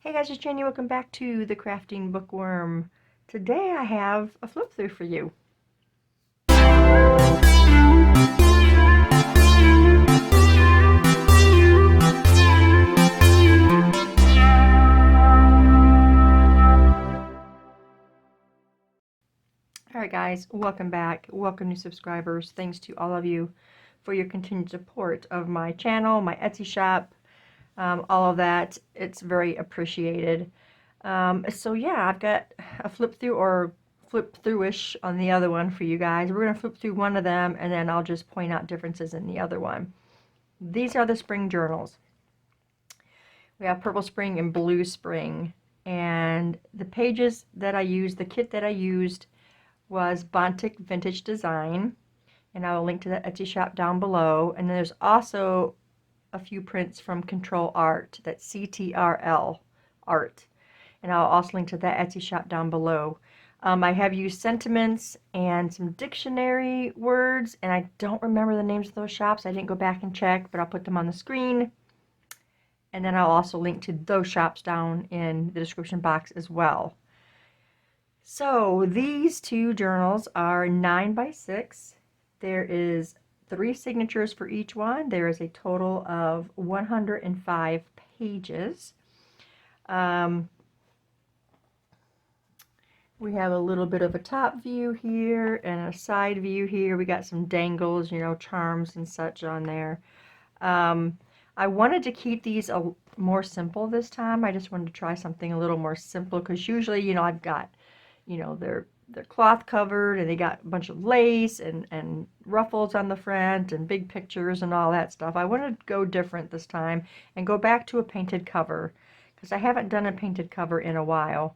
Hey guys, it's Jenny. Welcome back to the Crafting Bookworm. Today I have a flip through for you. Alright guys, welcome back. Welcome new subscribers. Thanks to all of you for your continued support of my channel, my Etsy shop, all of that. It's very appreciated. So yeah, I've got a flip through or flip through-ish on the other one for you guys. We're going to flip through one of them and then I'll just point out differences in the other one. These are the spring journals. We have purple spring and blue spring, and the pages that I used, the kit that I used was Bontik Vintage Design, and I will link to that Etsy shop down below. And then there's also a few prints from CtrlArt, that's CTRL art, and I'll also link to that Etsy shop down below. I have used sentiments and some dictionary words, and I don't remember the names of those shops. I didn't go back and check, but I'll put them on the screen. And then I'll also link to those shops down in the description box as well. So these two journals are 9x6. There is 3 signatures for each one. There is a total of 105 pages. We have a little bit of a top view here and a side view here. We got some dangles, you know, charms and such on there. I wanted to keep these more simple this time. I just wanted to try something a little more simple because usually, you know, I've got, you know, they're cloth covered and they got a bunch of lace and ruffles on the front and big pictures and all that stuff. I wanted to go different this time and go back to a painted cover because I haven't done a painted cover in a while.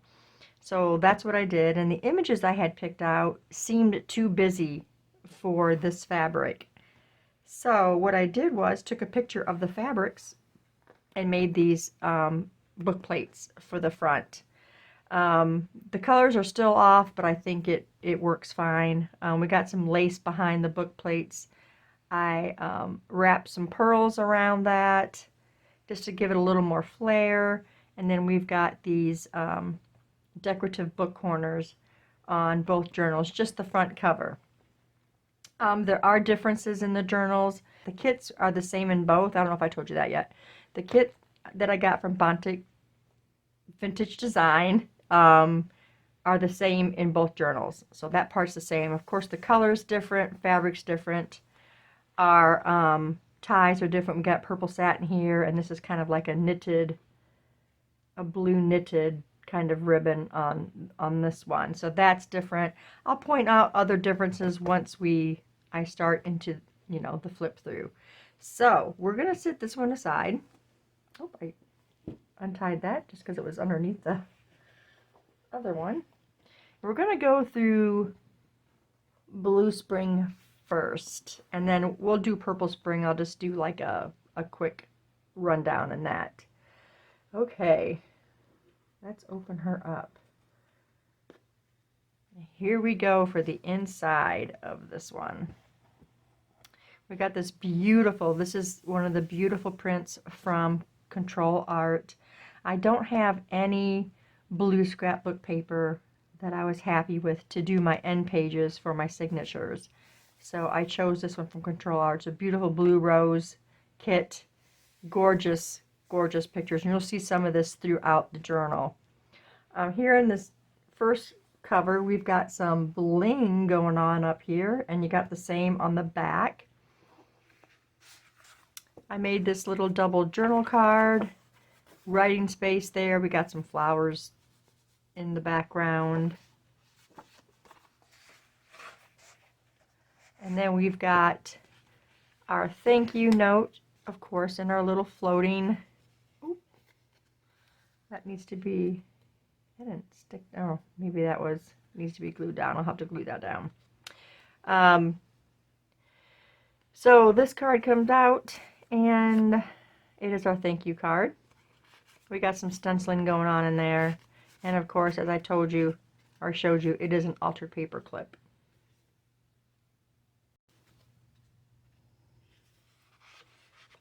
So that's what I did, and the images I had picked out seemed too busy for this fabric. So what I did was took a picture of the fabrics and made these book plates for the front. The colors are still off, but I think it works fine. We got some lace behind the book plates. I wrapped some pearls around that just to give it a little more flair. And then we've got these decorative book corners on both journals, just the front cover. There are differences in the journals. The kits are the same in both. I don't know if I told you that yet. The kit that I got from Bontik Vintage Design are the same in both journals. So that part's the same. Of course, the color's different, fabric's different. Our ties are different. We got purple satin here, and this is kind of like a blue knitted kind of ribbon on this one. So that's different. I'll point out other differences once I start into, you know, the flip through. So we're going to set this one aside. Oh, I untied that just because it was underneath the other one. We're going to go through blue spring first, and then we'll do purple spring. I'll just do like a quick rundown in that. Okay, let's open her up. Here we go for the inside of this one. We got this beautiful, this is one of the beautiful prints from CtrlArt. I don't have any blue scrapbook paper that I was happy with to do my end pages for my signatures. So I chose this one from CtrlArt. It's a beautiful blue rose kit. Gorgeous, gorgeous pictures. And you'll see some of this throughout the journal. Here in this first cover, we've got some bling going on up here, and you got the same on the back. I made this little double journal card, writing space there. We got some flowers in the background. And then we've got our thank you note, of course, in our little floating. Oop, that needs to be, I didn't stick, oh, maybe that needs to be glued down. I'll have to glue that down. So this card comes out, and it is our thank you card. We got some stenciling going on in there. And of course, as I told you, or showed you, it is an altered paper clip.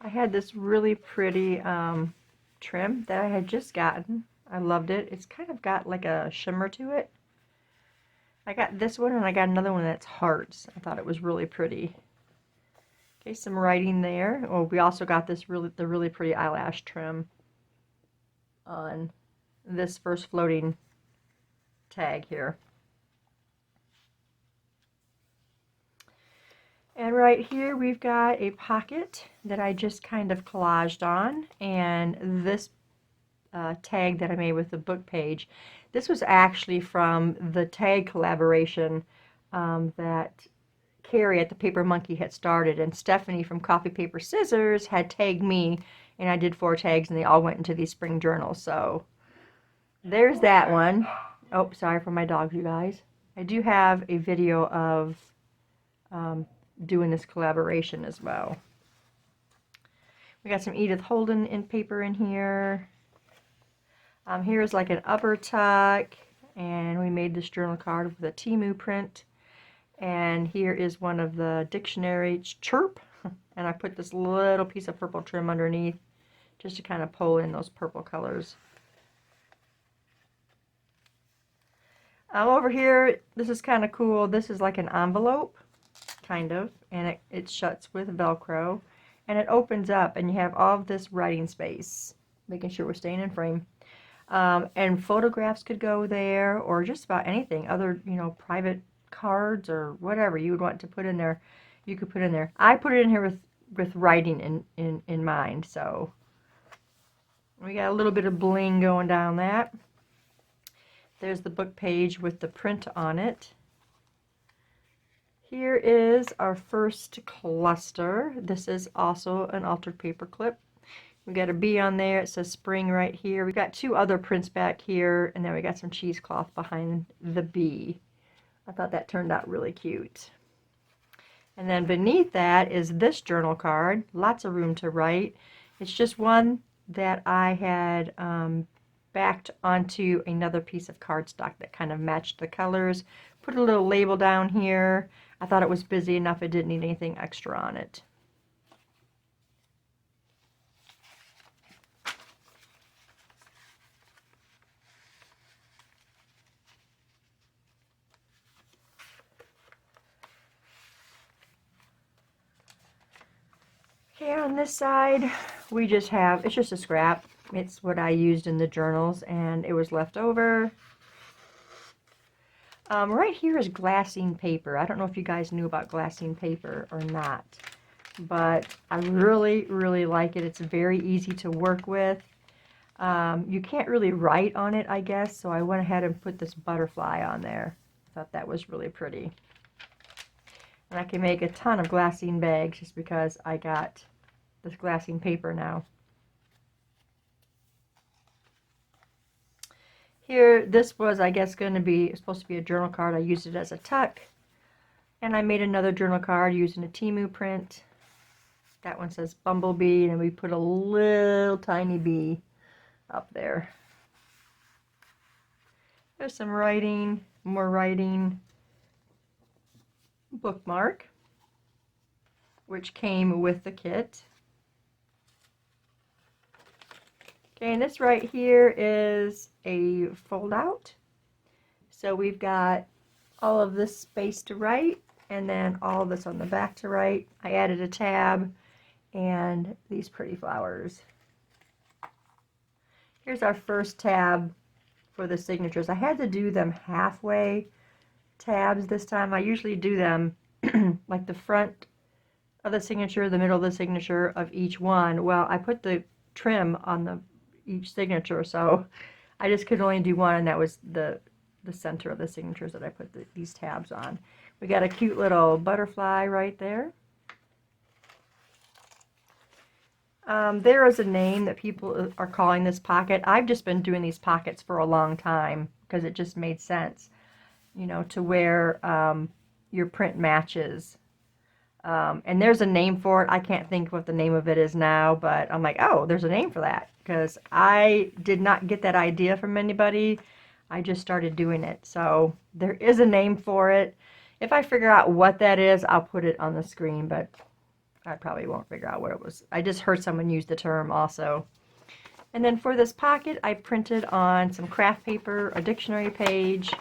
I had this really pretty trim that I had just gotten I loved it. It's kind of got like a shimmer to it. I got this one and I got another one that's hearts. I thought it was really pretty. Okay, some writing there. Oh, we also got the really pretty eyelash trim on this first floating tag here. And right here we've got a pocket that I just kind of collaged on, and this tag that I made with the book page. This was actually from the tag collaboration that Carrie at the Paper Monkey had started, and Stephanie from Coffee Paper Scissors had tagged me, and I did 4 tags, and they all went into these spring journals. So there's that one. Oh, sorry for my dogs, you guys. I do have a video of doing this collaboration as well. We got some Edith Holden in paper in here. Here's like an upper tuck, and we made this journal card with a Temu print. And here is one of the dictionaries, Chirp, and I put this little piece of purple trim underneath just to kind of pull in those purple colors. Over here, this is kind of cool. This is like an envelope, kind of, and it shuts with Velcro, and it opens up, and you have all of this writing space, making sure we're staying in frame. And photographs could go there, or just about anything, other, you know, private cards or whatever you would want to put in there, you could put in there. I put it in here with writing in mind, so we got a little bit of bling going down that. There's the book page with the print on it. Here is our first cluster. This is also an altered paper clip. We got a bee on there. It says spring right here. We've got 2 other prints back here, and then we got some cheesecloth behind the bee. I thought that turned out really cute. And then beneath that is this journal card. Lots of room to write. It's just one that I had backed onto another piece of cardstock that kind of matched the colors. Put a little label down here. I thought it was busy enough. It didn't need anything extra on it. Okay, on this side, we just have, it's just a scrap. It's what I used in the journals, and it was left over. Right here is glassine paper. I don't know if you guys knew about glassine paper or not, but I really, really like it. It's very easy to work with. You can't really write on it, I guess, so I went ahead and put this butterfly on there. Thought that was really pretty. And I can make a ton of glassine bags just because I got this glassine paper now. Here, this was, I guess, supposed to be a journal card. I used it as a tuck. And I made another journal card using a Temu print. That one says Bumblebee, and we put a little tiny bee up there. There's some writing, more writing. Bookmark, which came with the kit. Okay, and this right here is a fold out. So we've got all of this space to write, and then all of this on the back to write. I added a tab and these pretty flowers. Here's our first tab for the signatures. I had to do them halfway tabs this time. I usually do them like the front of the signature, the middle of the signature of each one. Well, I put the trim on each signature, so I just could only do one, and that was the center of the signatures that I put these tabs on. We got a cute little butterfly right there. There is a name that people are calling this pocket. I've just been doing these pockets for a long time because it just made sense, you know, to where your print matches. And there's a name for it. I can't think what the name of it is now, but I'm like, oh, there's a name for that, because I did not get that idea from anybody. I just started doing it. So there is a name for it. If I figure out what that is, I'll put it on the screen, but I probably won't figure out what it was. I just heard someone use the term also. And then for this pocket, I printed on some craft paper, a dictionary page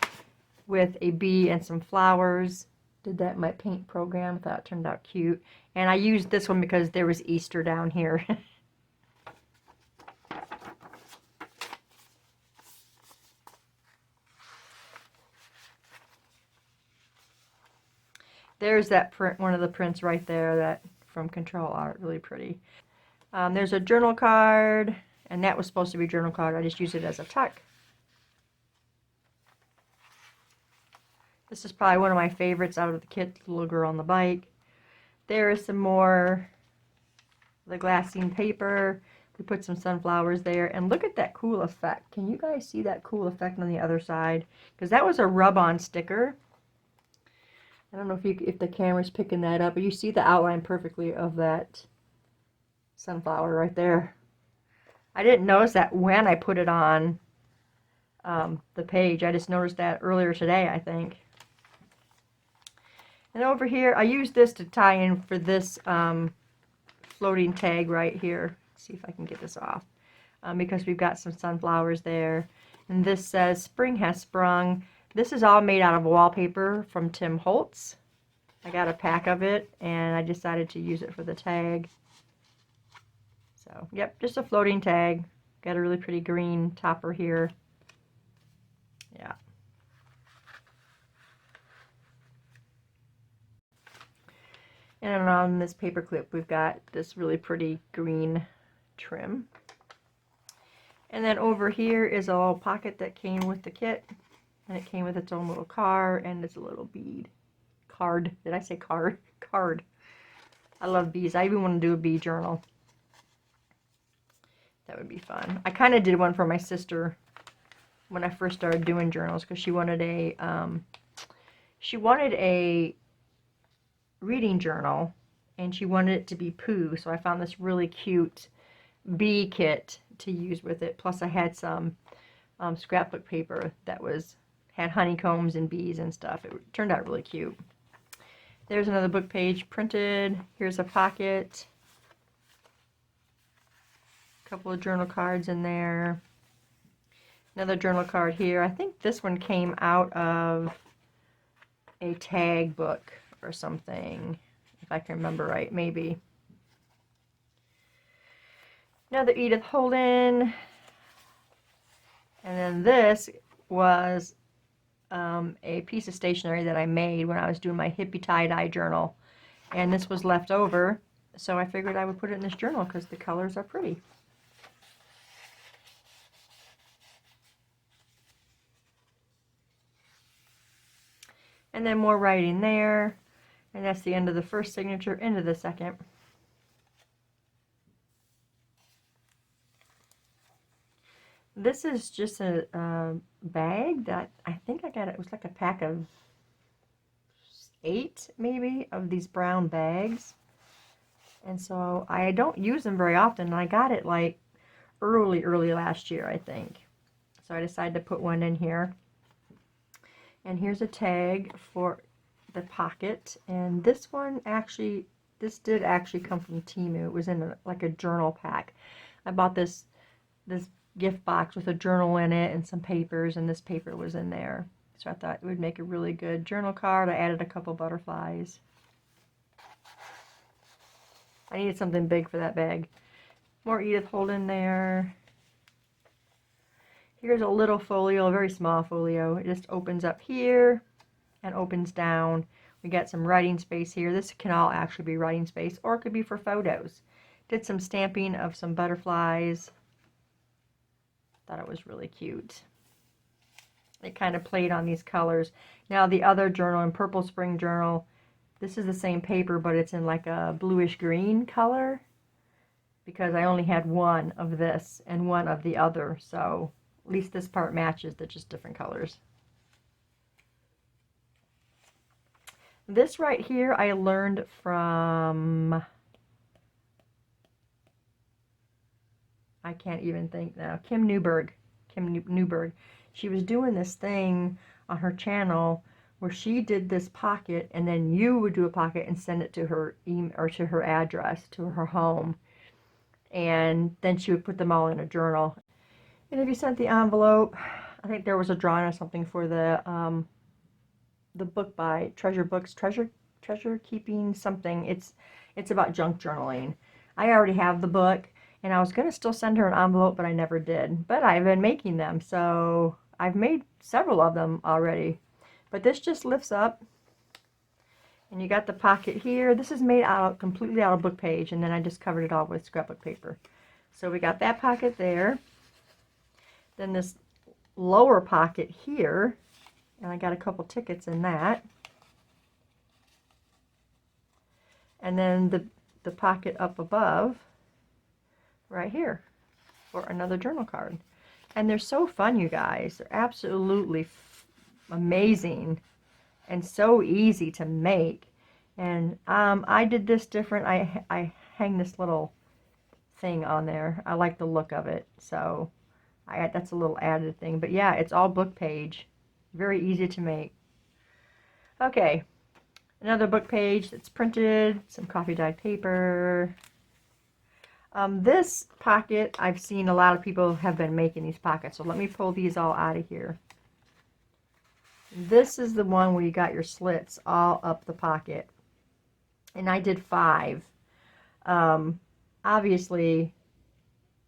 with a bee and some flowers. Did that in my paint program. Thought it turned out cute. And I used this one because there was Easter down here. There's that print, one of the prints right there, that from CtrlArt, really pretty. There's a journal card, and that was supposed to be a journal card. I just used it as a tuck. This is probably one of my favorites out of the kit, the little girl on the bike. There is some more the glassine paper. We put some sunflowers there, and look at that cool effect. Can you guys see that cool effect on the other side? Because that was a rub-on sticker. I don't know if the camera's picking that up, but you see the outline perfectly of that sunflower right there. I didn't notice that when I put it on the page. I just noticed that earlier today, I think. And over here, I used this to tie in for this floating tag right here. Let's see if I can get this off. Because we've got some sunflowers there. And this says, "Spring has sprung." This is all made out of wallpaper from Tim Holtz. I got a pack of it, and I decided to use it for the tag. So, yep, just a floating tag. Got a really pretty green topper here. Yeah. And on this paper clip, we've got this really pretty green trim. And then over here is a little pocket that came with the kit. And it came with its own little car and its little bead. Card. Did I say card? Card. I love bees. I even want to do a bee journal. That would be fun. I kind of did one for my sister when I first started doing journals, because she wanted a reading journal, and she wanted it to be poo. So I found this really cute bee kit to use with it. Plus I had some scrapbook paper that had honeycombs and bees and stuff. It turned out really cute. There's another book page printed. Here's a pocket. A couple of journal cards in there. Another journal card here. I think this one came out of a tag book or something, if I can remember right, maybe. Another Edith Holden. And then this was a piece of stationery that I made when I was doing my hippie tie-dye journal. And this was left over, so I figured I would put it in this journal because the colors are pretty. And then more writing there. And that's the end of the first signature, into the second. This is just a bag that I think I got. It was like a pack of 8, maybe, of these brown bags. And so I don't use them very often. And I got it like early last year, I think. So I decided to put one in here. And here's a tag for the pocket. And this one actually, this did actually come from Temu. It was in like a journal pack. I bought this gift box with a journal in it and some papers, and this paper was in there. So I thought it would make a really good journal card. I added a couple butterflies. I needed something big for that bag. More Edith Holden there. Here's a little folio, a very small folio. It just opens up here and opens down. We got some writing space here. This can all actually be writing space, or it could be for photos. Did some stamping of some butterflies. Thought it was really cute. It kind of played on these colors. Now the other journal, in Purple Spring Journal, this is the same paper, but it's in like a bluish green color, because I only had one of this and one of the other, so at least this part matches. They're just different colors. This right here I learned from, I can't even think now, Kim Newberg. She was doing this thing on her channel where she did this pocket, and then you would do a pocket and send it to her email or to her address, to her home. and then she would put them all in a journal. And if you sent the envelope, I think there was a drawing or something for the book by Treasure Books, treasure keeping something. It's about junk journaling. I already have the book, and I was gonna still send her an envelope, but I never did. But I've been making them, so I've made several of them already. But this just lifts up, and you got the pocket here. This is made out completely out of book page, and then I just covered it all with scrapbook paper. So we got that pocket there. Then this lower pocket here, and I got a couple tickets in that. And then the pocket up above, right here, for another journal card. And they're so fun, you guys. They're absolutely amazing and so easy to make. And I did this different. I hang this little thing on there. I like the look of it, so that's a little added thing. But yeah, it's all book page. Very easy to make. Okay, another book page that's printed, some coffee dyed paper. This pocket, I've seen a lot of people have been making these pockets, so let me pull these all out of here. This is the one where you got your slits all up the pocket, and I did 5. Obviously,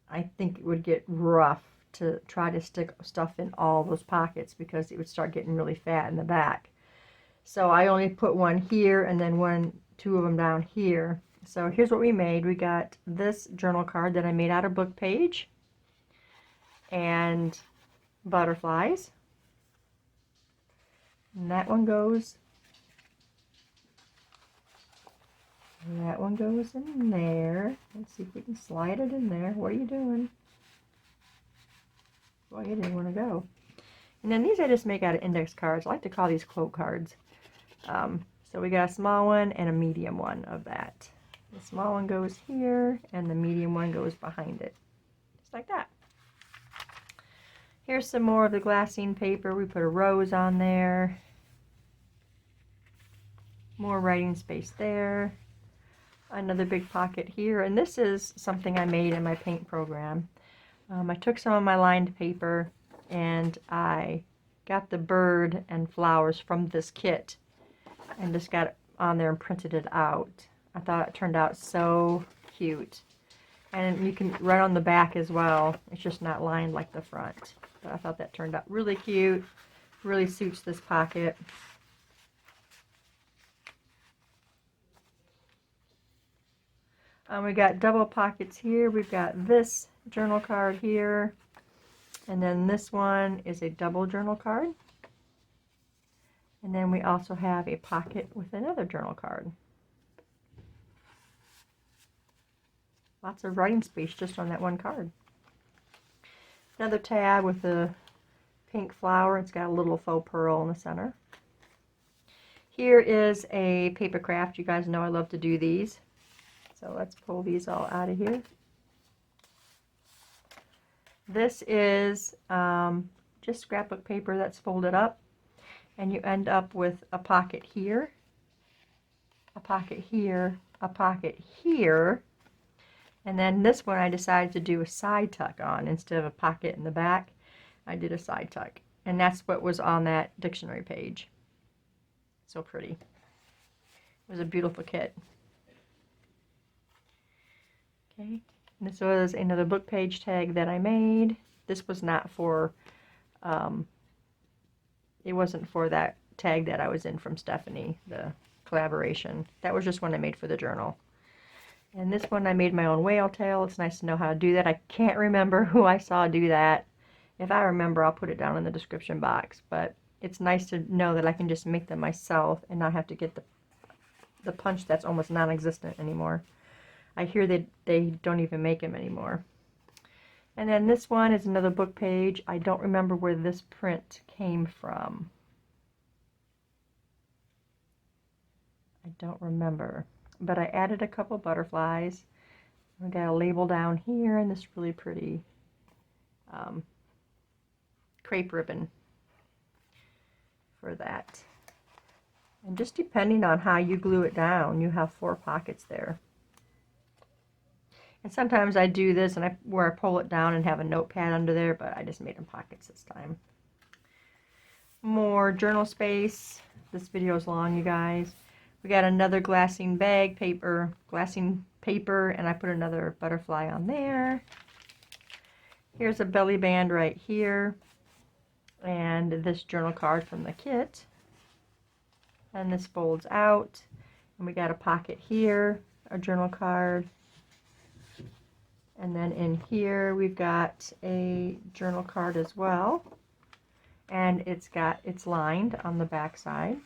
I think it would get rough to try to stick stuff in all those pockets because it would start getting really fat in the back. So I only put one here and then 2 of them down here. So here's what we made. We got this journal card that I made out of book page and butterflies. And that one goes. And that one goes in there. Let's see if we can slide it in there. What are you doing? Boy, you didn't want to go. And then these I just make out of index cards. I like to call these quote cards. So we got a small one and a medium one of that. The small one goes here, and the medium one goes behind it. Just like that. Here's some more of the glassine paper. We put a rose on there. More writing space there. Another big pocket here. And this is something I made in my paint program. I took some of my lined paper, and I got the bird and flowers from this kit and just got it on there and printed it out. I thought it turned out so cute. And you can write on the back as well. It's just not lined like the front. But I thought that turned out really cute. Really suits this pocket. We got double pockets here. We've got this journal card here. And then this one is a double journal card. And then we also have a pocket with another journal card. Lots of writing space just on that one card. Another tab with a pink flower. It's got a little faux pearl in the center. Here is a paper craft. You guys know I love to do these. So let's pull these all out of here. This is just scrapbook paper that's folded up. And you end up with a pocket here, a pocket here, a pocket here. And then this one I decided to do a side tuck on instead of a pocket in the back. I did a side tuck. And that's what was on that dictionary page. So pretty. It was a beautiful kit. Okay. And this was another book page tag that I made. This was not for, it wasn't for that tag that I was in from Stephanie, the collaboration. That was just one I made for the journal. And this one I made my own whale tail. It's nice to know how to do that. I can't remember who I saw do that. If I remember, I'll put it down in the description box. But it's nice to know that I can just make them myself and not have to get the punch that's almost non-existent anymore. I hear that they don't even make them anymore. And then this one is another book page. I don't remember where this print came from. I don't remember. But I added a couple butterflies. I got a label down here and this really pretty crepe ribbon for that. And just depending on how you glue it down, you have 4 pockets there. And sometimes I do this and where I pull it down and have a notepad under there, but I just made them pockets this time. More journal space. This video is long, you guys. We got another glassine bag paper, and I put another butterfly on there. Here's a belly band right here, and this journal card from the kit. And this folds out, and we got a pocket here, a journal card. And then in here we've got a journal card as well, and it's lined on the back side.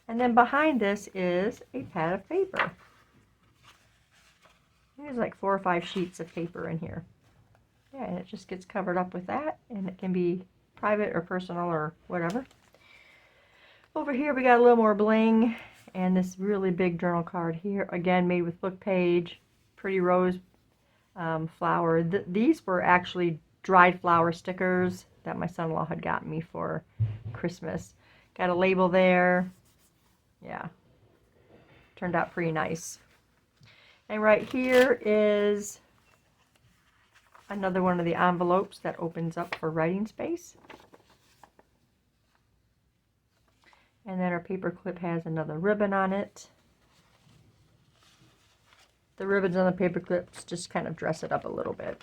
And then behind this is a pad of paper. There's like 4 or 5 sheets of paper in here. Yeah, and it just gets covered up with that, and it can be private or personal or whatever. Over here we got a little more bling, and this really big journal card here, again made with book page. Pretty rose flower. These were actually dried flower stickers that my son-in-law had gotten me for Christmas. Got a label there. Yeah, turned out pretty nice. And right here is another one of the envelopes that opens up for writing space. And then our paper clip has another ribbon on it. The ribbons on the paper clips just kind of dress it up a little bit.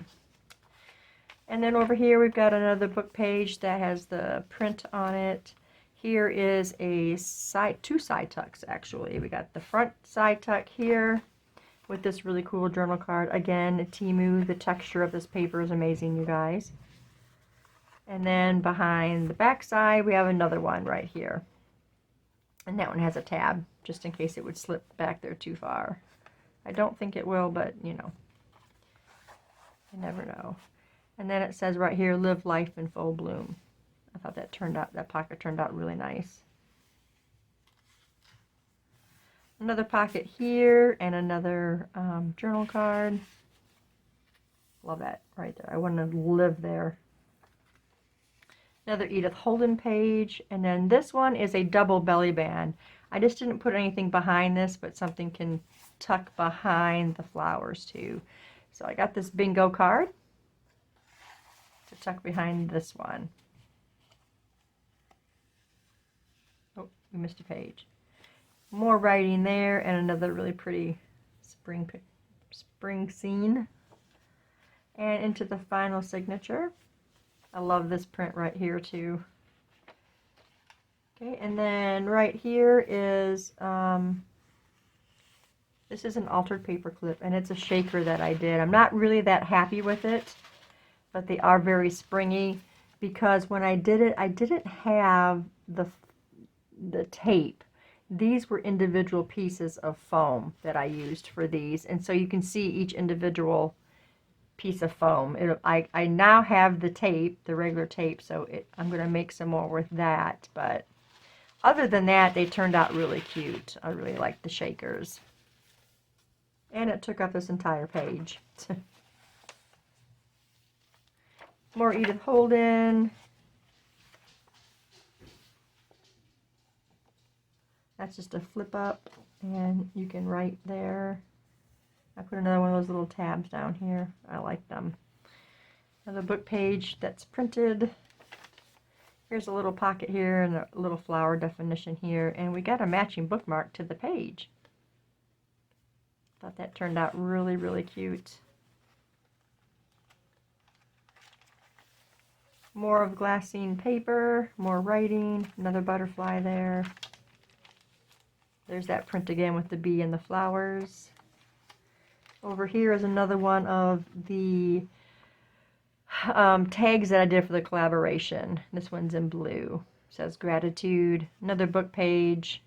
And then over here we've got another book page that has the print on it. Here is two side tucks actually. We got the front side tuck here with this really cool journal card. Again, Temu, the texture of this paper is amazing, you guys. And then behind the back side we have another one right here. And that one has a tab just in case it would slip back there too far. I don't think it will, but you know, you never know. And then it says right here, live life in full bloom. I thought that pocket turned out really nice. Another pocket here and another journal card. Love that right there. I want to live there. Another Edith Holden page, and then this one is a double belly band. I just didn't put anything behind this, but something can tuck behind the flowers too. So I got this bingo card to tuck behind this one. Oh, we missed a page. More writing there, and another really pretty spring scene. And into the final signature. I love this print right here too. Okay, and then right here is this is an altered paper clip, and it's a shaker that I did. I'm not really that happy with it, but they are very springy because when I did it, I didn't have the tape. These were individual pieces of foam that I used for these, and so you can see each individual piece of foam. I now have the tape, the regular tape, so I'm going to make some more with that, but other than that, they turned out really cute. I really like the shakers. And it took up this entire page. More Edith Holden. That's just a flip up, and you can write there. I put another one of those little tabs down here. I like them. Another book page that's printed. Here's a little pocket here and a little flower definition here, and we got a matching bookmark to the page. Thought that turned out really, really cute. More of glassine paper, more writing, another butterfly there. There's that print again with the bee and the flowers. Over here is another one of the tags that I did for the collaboration. This one's in blue. It says gratitude. Another book page.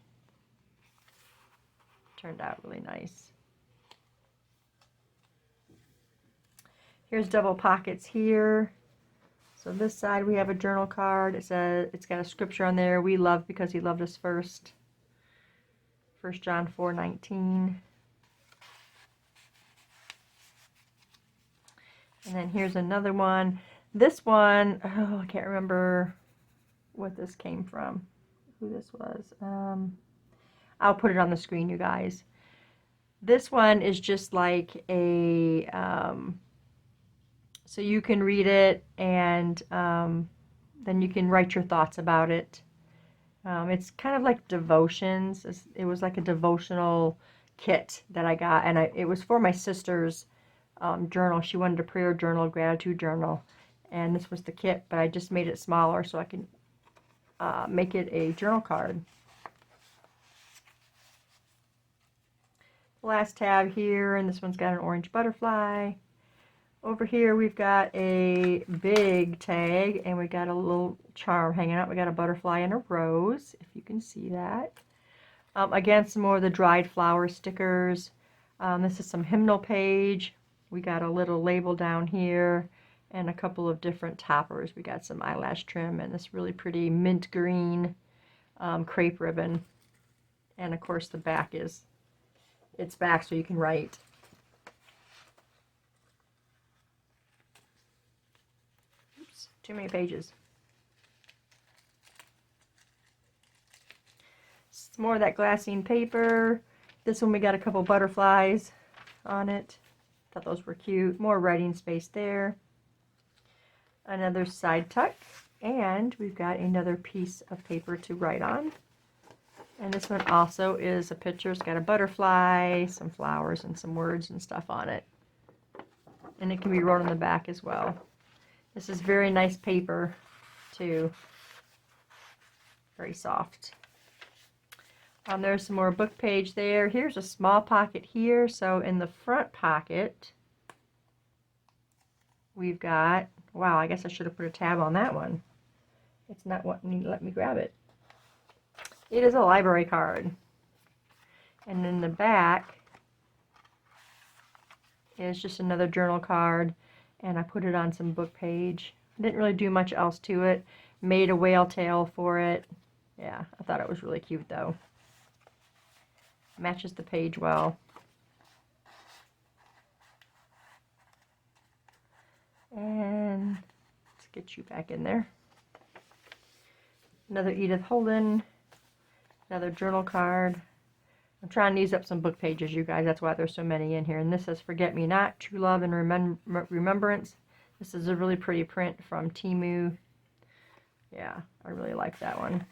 Turned out really nice. Here's double pockets here. So this side we have a journal card. It says, it's got a scripture on there. We love because he loved us first. 1 John 4:19. And then here's another one. This one, oh, I can't remember what this came from. Who this was. I'll put it on the screen, you guys. This one is just like a, so you can read it and then you can write your thoughts about it. It's kind of like devotions. It was like a devotional kit that I got, and it was for my sister's journal. She wanted a prayer journal, gratitude journal, and this was the kit, but I just made it smaller so I can make it a journal card. Last tab here, and this one's got an orange butterfly. Over here we've got a big tag, and we got a little charm hanging out. We got a butterfly and a rose, if you can see that. Again, some more of the dried flower stickers. This is some hymnal page. We got a little label down here and a couple of different toppers. We got some eyelash trim and this really pretty mint green crepe ribbon. And of course the back is, it's back so you can write. Oops, too many pages. Some more of that glassine paper. This one we got a couple butterflies on it. Thought those were cute. More writing space there. Another side tuck. And we've got another piece of paper to write on. And this one also is a picture. It's got a butterfly, some flowers, and some words and stuff on it. And it can be wrote on the back as well. This is very nice paper too. Very soft. There's some more book page there. Here's a small pocket here. So in the front pocket, we've got, wow, I guess I should have put a tab on that one. It's not wanting to let me grab it. It is a library card. And in the back is just another journal card. And I put it on some book page. I didn't really do much else to it. Made a whale tail for it. Yeah, I thought it was really cute though. Matches the page well. And let's get you back in there. Another Edith Holden. Another journal card. I'm trying to use up some book pages, you guys. That's why there's so many in here. And this says Forget Me Not, True Love and Remembrance. This is a really pretty print from Temu. Yeah, I really like that one.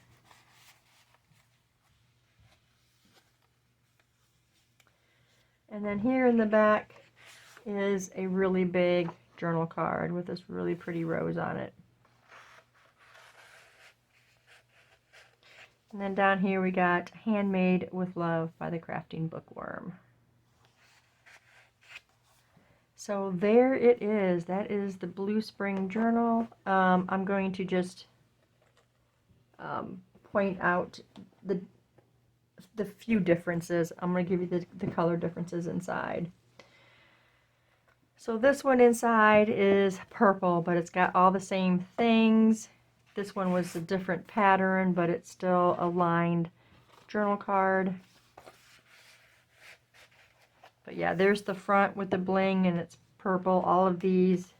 And then here in the back is a really big journal card with this really pretty rose on it. And then down here we got Handmade with Love by the Crafting Bookworm. So there it is. That is the Blue Spring Journal. I'm going to just point out the few differences. I'm going to give you the color differences inside. So this one inside is purple, but it's got all the same things. This one was a different pattern, but it's still a lined journal card. But yeah, there's the front with the bling, and it's purple. All of these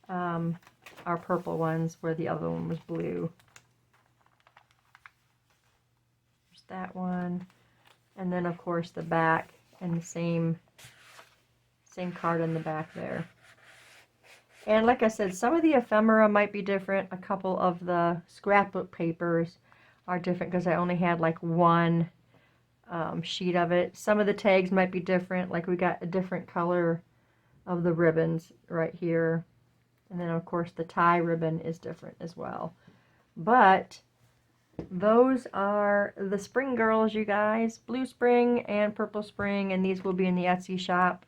are purple ones, where the other one was blue. There's that one. And then, of course, the back, and the same card in the back there. And like I said, some of the ephemera might be different. A couple of the scrapbook papers are different because I only had like one sheet of it. Some of the tags might be different. Like we got a different color of the ribbons right here. And then of course the tie ribbon is different as well. But those are the spring girls, you guys. Blue spring and purple spring. And these will be in the Etsy shop.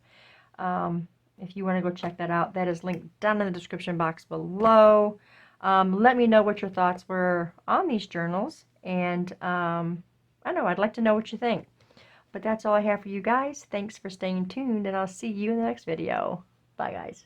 If you want to go check that out, that is linked down in the description box below. Let me know what your thoughts were on these journals, and I know I'd like to know what you think. But that's all I have for you guys. Thanks for staying tuned, and I'll see you in the next video. Bye, guys.